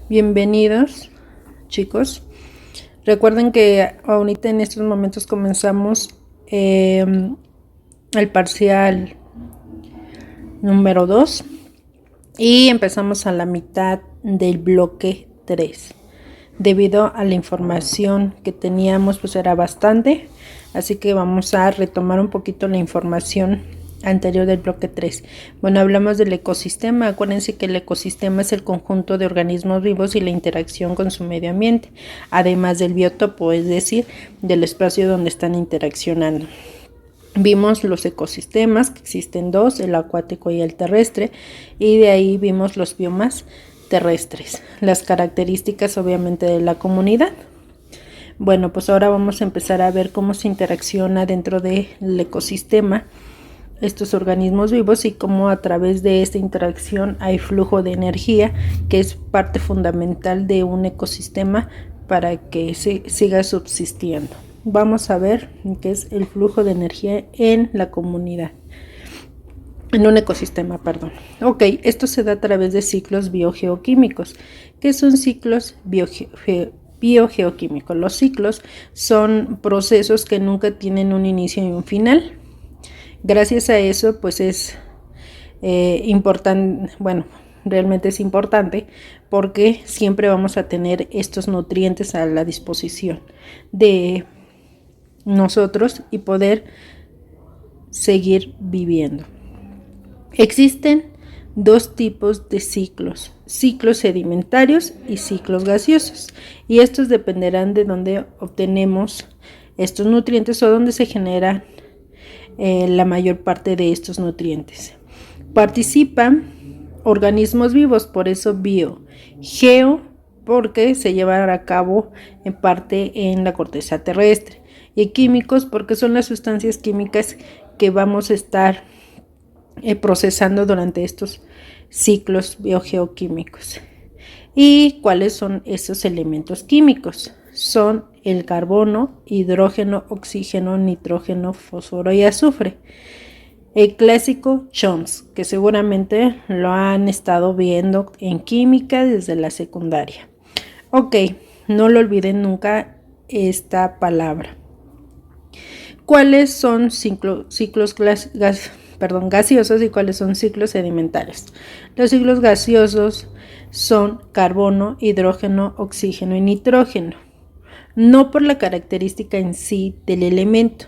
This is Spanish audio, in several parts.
Bienvenidos, chicos. Recuerden que ahorita en estos momentos comenzamos el parcial número 2 y empezamos a la mitad del bloque 3. Debido a la información que teníamos, pues era bastante, así que vamos a retomar un poquito la información anterior del bloque 3. Bueno, hablamos del ecosistema. Acuérdense que el ecosistema es el conjunto de organismos vivos y la interacción con su medio ambiente, además del biotopo, es decir, del espacio donde están interaccionando. Vimos los ecosistemas, que existen dos, el acuático y el terrestre, y de ahí vimos los biomas terrestres, las características obviamente de la comunidad. Bueno, pues ahora vamos a empezar a ver cómo se interacciona dentro del ecosistema estos organismos vivos y cómo a través de esta interacción hay flujo de energía, que es parte fundamental de un ecosistema para que siga subsistiendo. Vamos a ver qué es el flujo de energía en la comunidad, en un ecosistema, perdón. Ok, esto se da a través de ciclos biogeoquímicos. ¿Qué son ciclos biogeoquímicos? Los ciclos son procesos que nunca tienen un inicio y un final. Gracias a eso, pues es importante, bueno, realmente es importante porque siempre vamos a tener estos nutrientes a la disposición de nosotros y poder seguir viviendo. Existen dos tipos de ciclos sedimentarios y ciclos gaseosos, y estos dependerán de dónde obtenemos estos nutrientes o dónde se generan la mayor parte de estos nutrientes. Participan organismos vivos, por eso bio, geo, porque se llevará a cabo en parte en la corteza terrestre, y químicos, porque son las sustancias químicas que vamos a estar procesando durante estos ciclos biogeoquímicos. ¿Y cuáles son esos elementos químicos? Son el carbono, hidrógeno, oxígeno, nitrógeno, fósforo y azufre. El clásico CHOMS, que seguramente lo han estado viendo en química desde la secundaria. Ok, no lo olviden nunca esta palabra. ¿Cuáles son ciclos gaseosos y cuáles son ciclos sedimentarios? Los ciclos gaseosos son carbono, hidrógeno, oxígeno y nitrógeno. No por la característica en sí del elemento,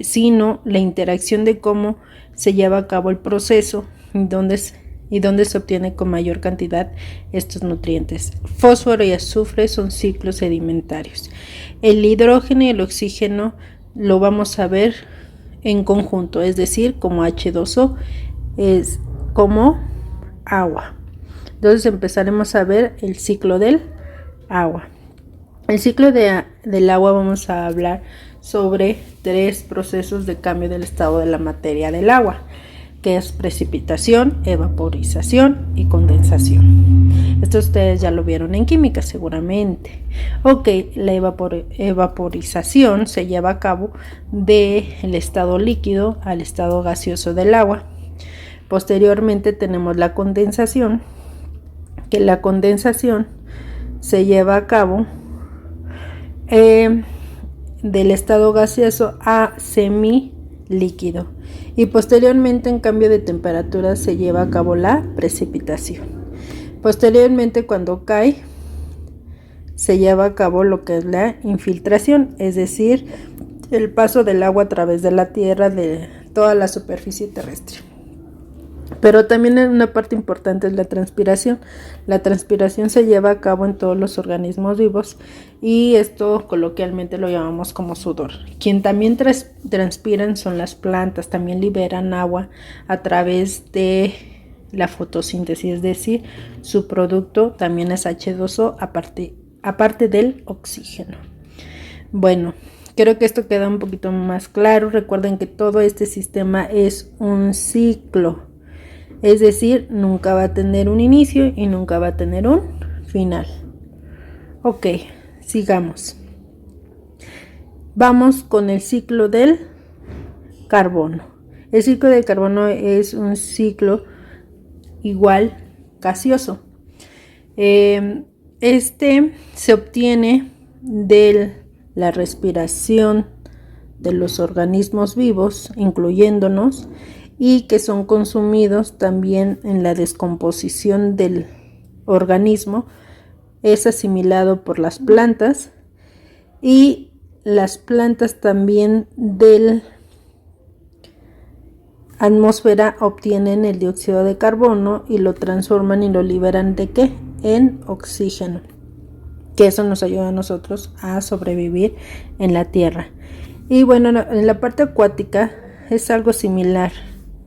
sino la interacción de cómo se lleva a cabo el proceso y dónde se obtiene con mayor cantidad estos nutrientes. Fósforo y azufre son ciclos sedimentarios. El hidrógeno y el oxígeno lo vamos a ver en conjunto, es decir, como H2O, es como agua. Entonces empezaremos a ver el ciclo del agua. El ciclo del agua vamos a hablar sobre 3 procesos de cambio del estado de la materia del agua, que es precipitación, evaporización y condensación. Esto ustedes ya lo vieron en química seguramente. Ok, la evaporización se lleva a cabo del estado líquido al estado gaseoso del agua. Posteriormente tenemos la condensación, que la condensación se lleva a cabo del estado gaseoso a semilíquido, y posteriormente en cambio de temperatura se lleva a cabo la precipitación. Posteriormente, cuando cae, se lleva a cabo lo que es la infiltración, es decir, el paso del agua a través de la tierra de toda la superficie terrestre. Pero también una parte importante es la transpiración. La transpiración se lleva a cabo en todos los organismos vivos y esto coloquialmente lo llamamos como sudor. Quien también transpiran son las plantas, también liberan agua a través de la fotosíntesis, es decir, su producto también es H2O aparte del oxígeno. Bueno, creo que esto queda un poquito más claro. Recuerden que todo este sistema es un ciclo. Es decir, nunca va a tener un inicio y nunca va a tener un final. Ok, sigamos. Vamos con el ciclo del carbono. El ciclo del carbono es un ciclo igual gaseoso. Este se obtiene de la respiración de los organismos vivos, incluyéndonos, y que son consumidos también en la descomposición del organismo. Es asimilado por las plantas, y las plantas también de la atmósfera obtienen el dióxido de carbono y lo transforman y lo liberan ¿de qué? En oxígeno, que eso nos ayuda a nosotros a sobrevivir en la tierra. Y bueno, en la parte acuática es algo similar.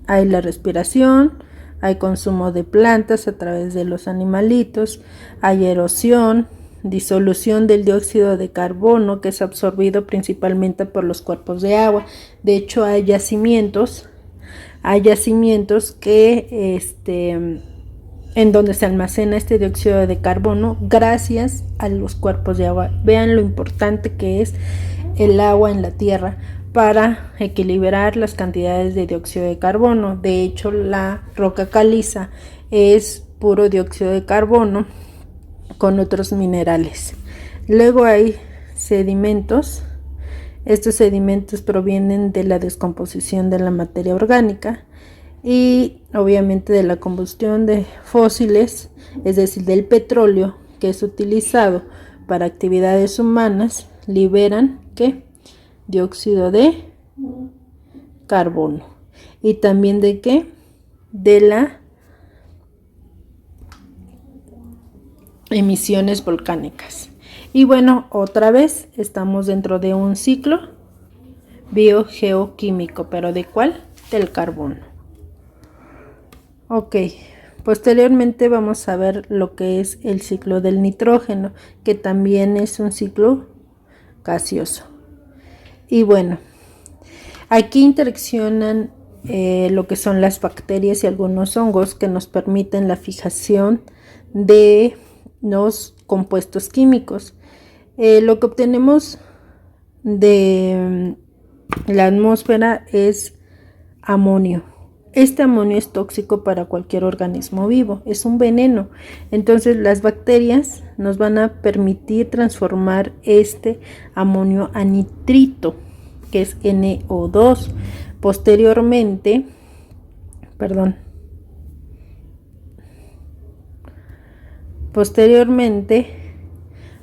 Hay la respiración, hay consumo de plantas a través de los animalitos, hay erosión, disolución del dióxido de carbono, que es absorbido principalmente por los cuerpos de agua. De hecho, hay yacimientos que en donde se almacena este dióxido de carbono gracias a los cuerpos de agua. Vean lo importante que es el agua en la tierra para equilibrar las cantidades de dióxido de carbono. De hecho, la roca caliza es puro dióxido de carbono con otros minerales. Luego hay sedimentos. Estos sedimentos provienen de la descomposición de la materia orgánica y obviamente de la combustión de fósiles, es decir, del petróleo que es utilizado para actividades humanas. Liberan ¿qué? Dióxido de carbono. Y también de qué? De las emisiones volcánicas. Y bueno, otra vez estamos dentro de un ciclo biogeoquímico, pero ¿de cuál? Del carbono. Ok, posteriormente vamos a ver lo que es el ciclo del nitrógeno, que también es un ciclo gaseoso. Y bueno, aquí interaccionan lo que son las bacterias y algunos hongos que nos permiten la fijación de los compuestos químicos. Lo que obtenemos de la atmósfera es amonio. Este amonio es tóxico para cualquier organismo vivo, es un veneno. Entonces las bacterias nos van a permitir transformar este amonio a nitrito, que es NO2. Posteriormente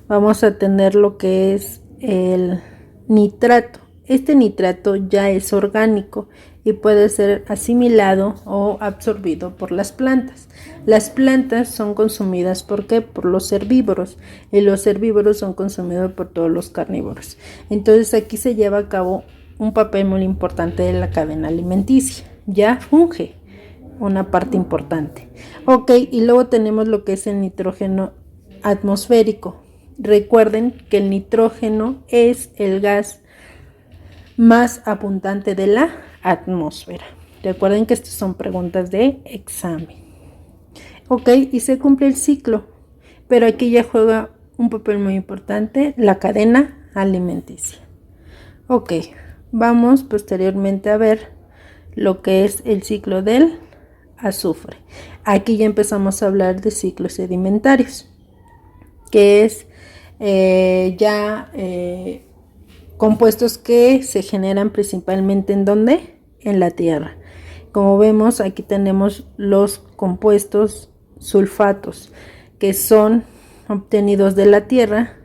vamos a tener lo que es el nitrato. Este nitrato ya es orgánico y puede ser asimilado o absorbido por las plantas. Las plantas son consumidas ¿por qué? Por los herbívoros, y los herbívoros son consumidos por todos los carnívoros. Entonces aquí se lleva a cabo un papel muy importante de la cadena alimenticia. Ya funge una parte importante. Ok, y luego tenemos lo que es el nitrógeno atmosférico. Recuerden que el nitrógeno es el gas más abundante de la atmósfera. Recuerden que estas son preguntas de examen. Ok, y se cumple el ciclo, pero aquí ya juega un papel muy importante la cadena alimenticia. Ok, vamos posteriormente a ver lo que es el ciclo del azufre. Aquí ya empezamos a hablar de ciclos sedimentarios, que es compuestos que se generan principalmente ¿en dónde? En la tierra. Como vemos, aquí tenemos los compuestos sulfatos, que son obtenidos de la tierra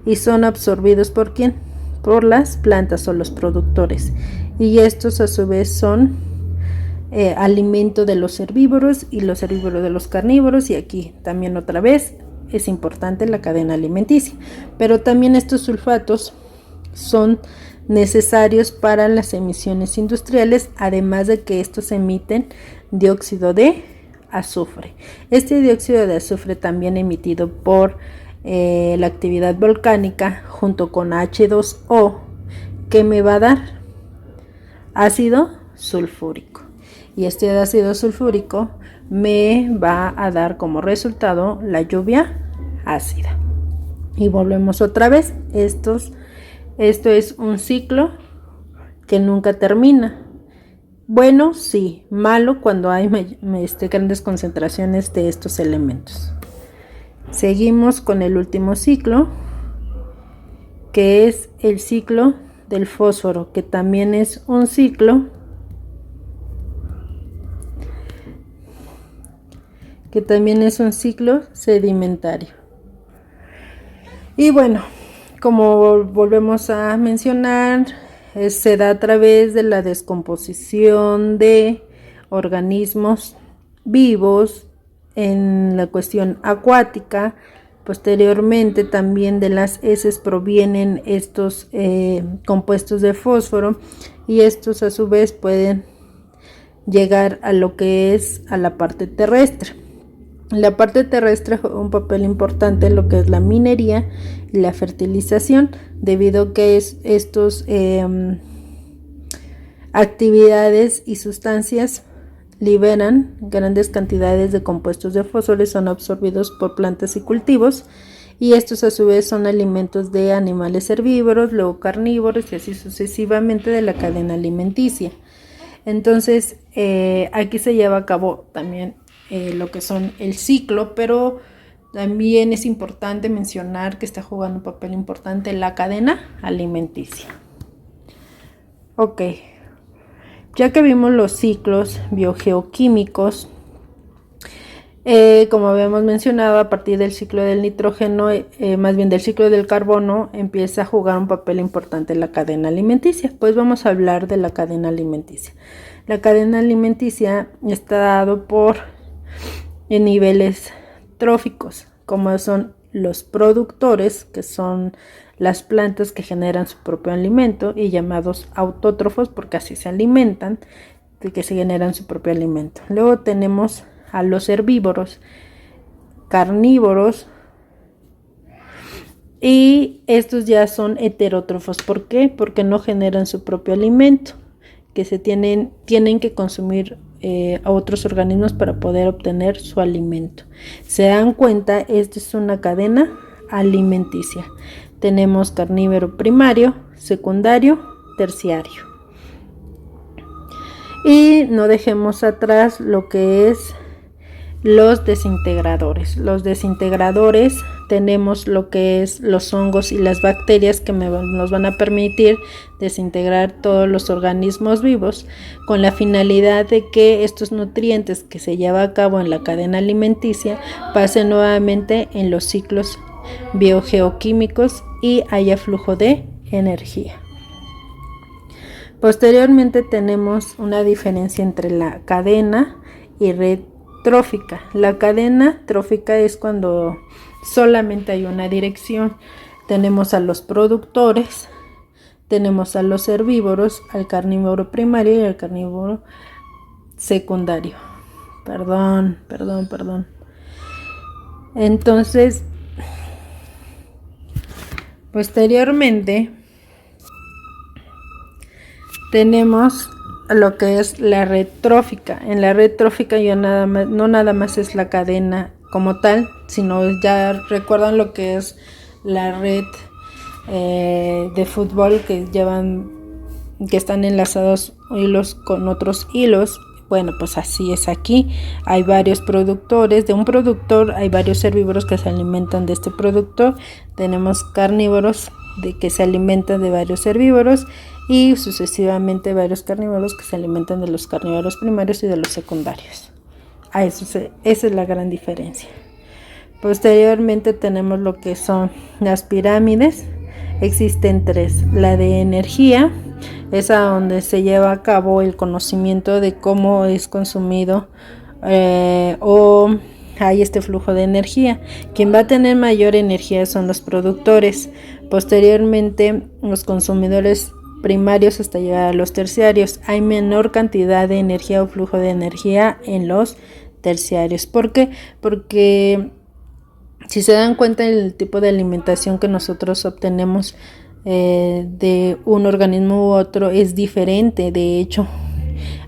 y son absorbidos ¿por quién? Por las plantas o los productores. Y estos a su vez son alimento de los herbívoros y los herbívoros de los carnívoros. Y aquí también otra vez es importante la cadena alimenticia. Pero también estos sulfatos son necesarios para las emisiones industriales, además de que estos emiten dióxido de azufre. Este dióxido de azufre también emitido por la actividad volcánica junto con H2O, que me va a dar ácido sulfúrico, y este ácido sulfúrico me va a dar como resultado la lluvia ácida. Y volvemos otra vez, esto es un ciclo que nunca termina. Bueno, sí, malo cuando hay grandes concentraciones de estos elementos. Seguimos con el último ciclo, que es el ciclo del fósforo, que también es un ciclo sedimentario. Y bueno, como volvemos a mencionar, se da a través de la descomposición de organismos vivos en la cuestión acuática. Posteriormente también de las heces provienen estos compuestos de fósforo, y estos a su vez pueden llegar a lo que es a la parte terrestre. La parte terrestre juega un papel importante en lo que es la minería y la fertilización, debido a que estos actividades y sustancias liberan grandes cantidades de compuestos de fósforo, son absorbidos por plantas y cultivos, y estos a su vez son alimentos de animales herbívoros, luego carnívoros y así sucesivamente de la cadena alimenticia. Entonces aquí se lleva a cabo también lo que son el ciclo, pero también es importante mencionar que está jugando un papel importante la cadena alimenticia. Ok, ya que vimos los ciclos biogeoquímicos, como habíamos mencionado, a partir del ciclo del nitrógeno, más bien del ciclo del carbono, empieza a jugar un papel importante en la cadena alimenticia. Pues vamos a hablar de la cadena alimenticia. La cadena alimenticia está dado por niveles tróficos, como son los productores, que son las plantas que generan su propio alimento, y llamados autótrofos porque así se alimentan, de que se generan su propio alimento. Luego tenemos a los herbívoros, carnívoros, y estos ya son heterótrofos. ¿Por qué? Porque no generan su propio alimento, que tienen que consumir a otros organismos para poder obtener su alimento. Se dan cuenta, esta es una cadena alimenticia. Tenemos carnívoro primario, secundario, terciario. Y no dejemos atrás lo que es los desintegradores. Los desintegradores tenemos lo que es los hongos y las bacterias, que nos van a permitir desintegrar todos los organismos vivos, con la finalidad de que estos nutrientes que se lleva a cabo en la cadena alimenticia pasen nuevamente en los ciclos biogeoquímicos y haya flujo de energía. Posteriormente tenemos una diferencia entre la cadena y red trófica. La cadena trófica es cuando solamente hay una dirección. Tenemos a los productores, tenemos a los herbívoros, al carnívoro primario y al carnívoro secundario. Perdón. Entonces, posteriormente tenemos lo que es la red trófica. En la red trófica no nada más es la cadena como tal, sino ya recuerdan lo que es la red de fútbol, que están enlazados hilos con otros hilos. Bueno, pues así es aquí. Hay varios productores. De un productor hay varios herbívoros que se alimentan de este productor. Tenemos carnívoros que se alimentan de varios herbívoros, y sucesivamente varios carnívoros que se alimentan de los carnívoros primarios y de los secundarios. Esa es la gran diferencia. Posteriormente tenemos lo que son las pirámides. Existen tres: la de energía, es a donde se lleva a cabo el conocimiento de cómo es consumido o hay este flujo de energía. Quien va a tener mayor energía son los productores. Posteriormente los consumidores primarios hasta llegar a los terciarios. Hay menor cantidad de energía o flujo de energía en los terciarios. ¿Por qué? Porque si se dan cuenta, el tipo de alimentación que nosotros obtenemos de un organismo u otro es diferente. De hecho,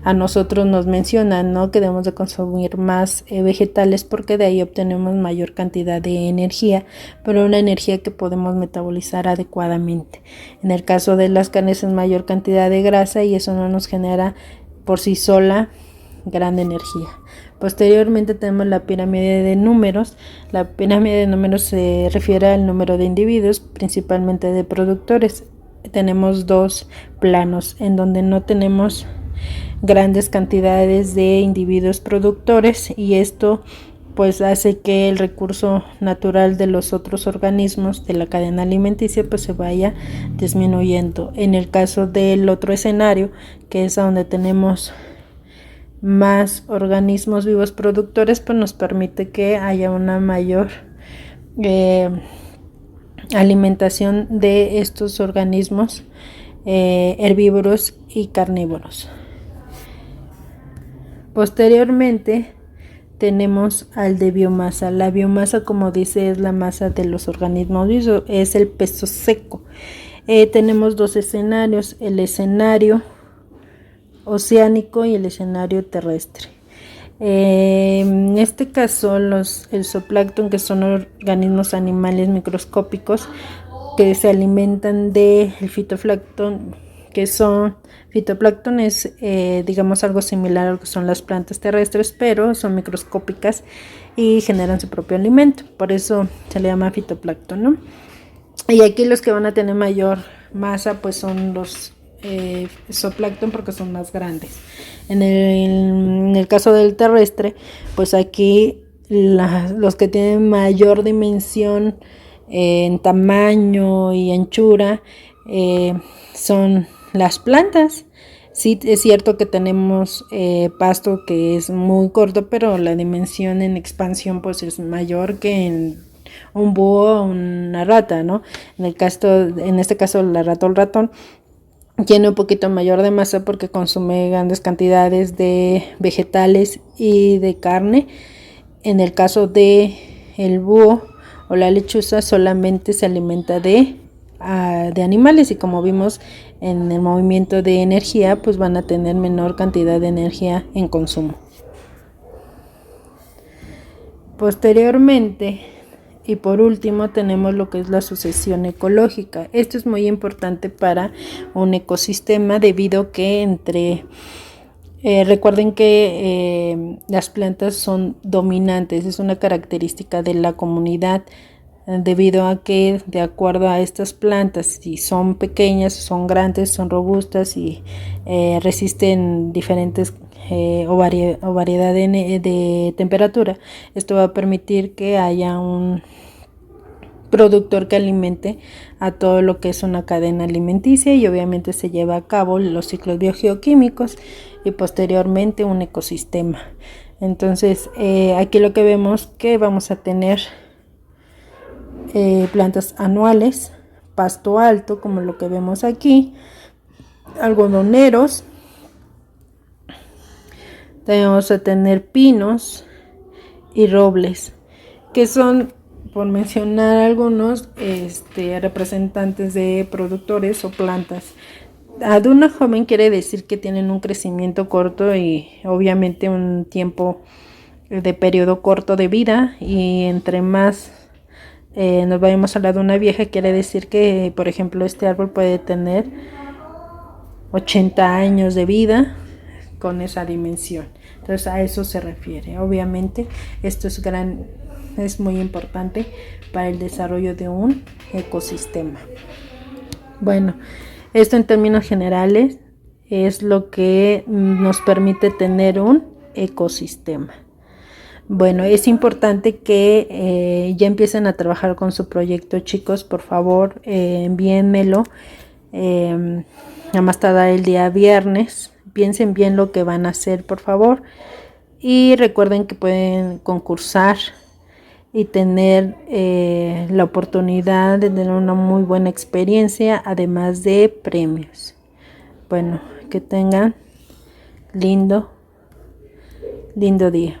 a nosotros nos mencionan, ¿no?, que debemos de consumir más vegetales porque de ahí obtenemos mayor cantidad de energía, pero una energía que podemos metabolizar adecuadamente. En el caso de las carnes es mayor cantidad de grasa y eso no nos genera por sí sola gran energía. Posteriormente tenemos la pirámide de números. La pirámide de números se refiere al número de individuos, principalmente de productores. Tenemos dos planos en donde no tenemos grandes cantidades de individuos productores, y esto pues hace que el recurso natural de los otros organismos de la cadena alimenticia pues se vaya disminuyendo. En el caso del otro escenario, que es donde tenemos más organismos vivos productores, pues nos permite que haya una mayor alimentación de estos organismos herbívoros y carnívoros. Posteriormente tenemos al de biomasa. La biomasa, como dice, es la masa de los organismos vivos, es el peso seco. Tenemos dos escenarios: el escenario oceánico y el escenario terrestre. En este caso, el zooplancton, que son organismos animales microscópicos que se alimentan del fitoplancton, que son fitoplancton, es digamos algo similar a lo que son las plantas terrestres, pero son microscópicas y generan su propio alimento, por eso se le llama fitoplancton, ¿no? Y aquí los que van a tener mayor masa pues son los zooplancton, porque son más grandes. En el caso del terrestre, pues aquí los que tienen mayor dimensión en tamaño y anchura son las plantas. Sí, es cierto que tenemos pasto que es muy corto, pero la dimensión en expansión pues es mayor que en un búho o una rata, ¿no? En este caso la rata o el ratón tiene un poquito mayor de masa porque consume grandes cantidades de vegetales y de carne. En el caso de el búho o la lechuza, solamente se alimenta de animales, y como vimos en el movimiento de energía, pues van a tener menor cantidad de energía en consumo. Posteriormente, y por último, tenemos lo que es la sucesión ecológica. Esto es muy importante para un ecosistema, debido a que recuerden que las plantas son dominantes, es una característica de la comunidad, debido a que, de acuerdo a estas plantas, si son pequeñas, son grandes, son robustas y resisten diferentes o variedad de temperatura, esto va a permitir que haya un productor que alimente a todo lo que es una cadena alimenticia, y obviamente se lleva a cabo los ciclos biogeoquímicos y posteriormente un ecosistema. Entonces aquí lo que vemos que vamos a tener plantas anuales, pasto alto como lo que vemos aquí, algodoneros, vamos a tener pinos y robles, que son, por mencionar algunos, representantes de productores o plantas. Aduna joven quiere decir que tienen un crecimiento corto y obviamente un tiempo de periodo corto de vida, y entre más nos vayamos a la duna vieja, quiere decir que, por ejemplo, este árbol puede tener 80 años de vida con esa dimensión. Entonces a eso se refiere. Obviamente esto es muy importante para el desarrollo de un ecosistema. Bueno, esto en términos generales es lo que nos permite tener un ecosistema. Bueno, es importante que ya empiecen a trabajar con su proyecto, chicos. Por favor, envíenmelo a más tardar el día viernes. Piensen bien lo que van a hacer, por favor. Y recuerden que pueden concursar y tener la oportunidad de tener una muy buena experiencia, además de premios. Bueno, que tengan lindo día.